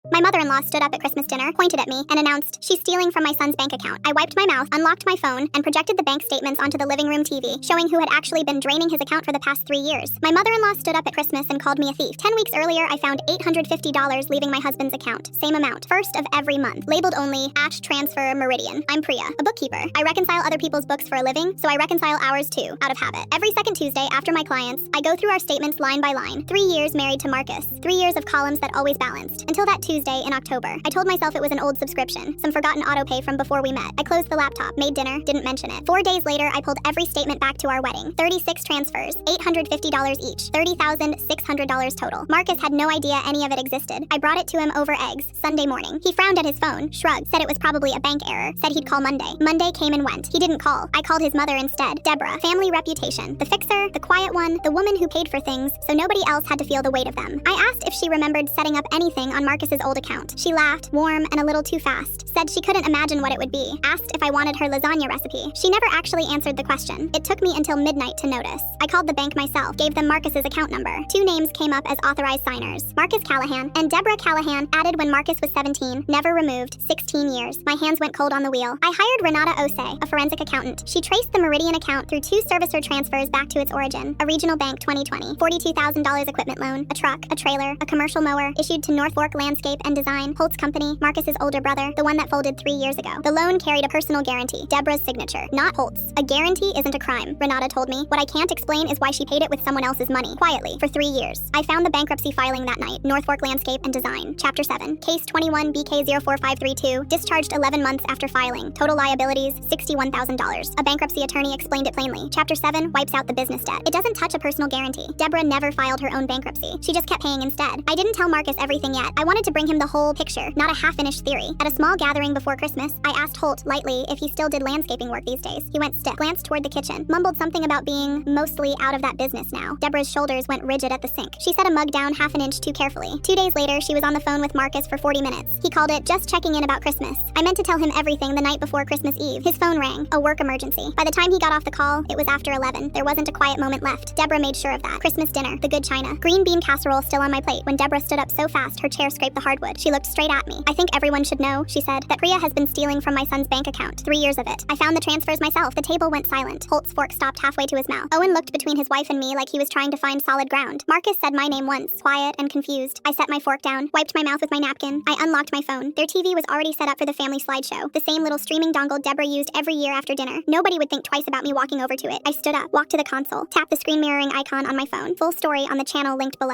My mother-in-law stood up at Christmas dinner, pointed at me, and announced, "She's stealing from my son's bank account." I wiped my mouth, unlocked my phone, and projected the bank statements onto the living room TV, showing who had actually been draining his account for the past 3 years. My mother-in-law stood up at Christmas and called me a thief. 10 weeks earlier, I found $850 leaving my husband's account. Same amount. First of every month. Labeled only, @transfer Meridian. I'm Priya, a bookkeeper. I reconcile other people's books for a living, so I reconcile ours too, out of habit. Every second Tuesday after my clients, I go through our statements line by line. 3 years married to Marcus. 3 years of columns that always balanced. Until that Tuesday in October. I told myself it was an old subscription, some forgotten autopay from before we met. I closed the laptop, made dinner, didn't mention it. 4 days later, I pulled every statement back to our wedding. 36 transfers, $850 each, $30,600 total. Marcus had no idea any of it existed. I brought it to him over eggs, Sunday morning. He frowned at his phone, shrugged, said it was probably a bank error, said he'd call Monday. Monday came and went. He didn't call. I called his mother instead. Deborah, family reputation, the fixer, the quiet one, the woman who paid for things, so nobody else had to feel the weight of them. I asked if she remembered setting up anything on Marcus's old account. She laughed, warm and a little too fast. Said she couldn't imagine what it would be. Asked if I wanted her lasagna recipe. She never actually answered the question. It took me until midnight to notice. I called the bank myself, gave them Marcus's account number. 2 names came up as authorized signers. Marcus Callahan and Deborah Callahan, added when Marcus was 17, never removed, 16 years. My hands went cold on the wheel. I hired Renata Ose, a forensic accountant. She traced the Meridian account through 2 servicer transfers back to its origin. A regional bank 2020, $42,000 equipment loan, a truck, a trailer, a commercial mower, issued to North Fork Landscape and Design, Holtz Company, Marcus's older brother, the one that folded 3 years ago. The loan carried a personal guarantee, Deborah's signature, not Holtz. A guarantee isn't a crime, Renata told me. What I can't explain is why she paid it with someone else's money, quietly, for 3 years. I found the bankruptcy filing that night, North Fork Landscape and Design, Chapter 7, Case 21 BK04532, discharged 11 months after filing. Total liabilities, $61,000. A bankruptcy attorney explained it plainly. Chapter 7 wipes out the business debt. It doesn't touch a personal guarantee. Deborah never filed her own bankruptcy. She just kept paying instead. I didn't tell Marcus everything yet. I wanted to bring him the whole picture, not a half-finished theory. At a small gathering before Christmas, I asked Holt lightly if he still did landscaping work these days. He went stiff, glanced toward the kitchen, mumbled something about being mostly out of that business now. Deborah's shoulders went rigid at the sink. She set a mug down half an inch too carefully. 2 days later, she was on the phone with Marcus for 40 minutes. He called it just checking in about Christmas. I meant to tell him everything the night before Christmas Eve. His phone rang, a work emergency. By the time he got off the call, it was after 11. There wasn't a quiet moment left. Deborah made sure of that. Christmas dinner, the good china. Green bean casserole still on my plate when Deborah stood up so fast her chair scraped the hardwood. She looked straight at me. "I think everyone should know," she said, "that Priya has been stealing from my son's bank account. 3 years of it. I found the transfers myself." The table went silent. Holt's fork stopped halfway to his mouth. Owen looked between his wife and me like he was trying to find solid ground. Marcus said my name once, quiet and confused. I set my fork down, wiped my mouth with my napkin. I unlocked my phone. Their TV was already set up for the family slideshow. The same little streaming dongle Deborah used every year after dinner. Nobody would think twice about me walking over to it. I stood up, walked to the console, tapped the screen mirroring icon on my phone. Full story on the channel linked below.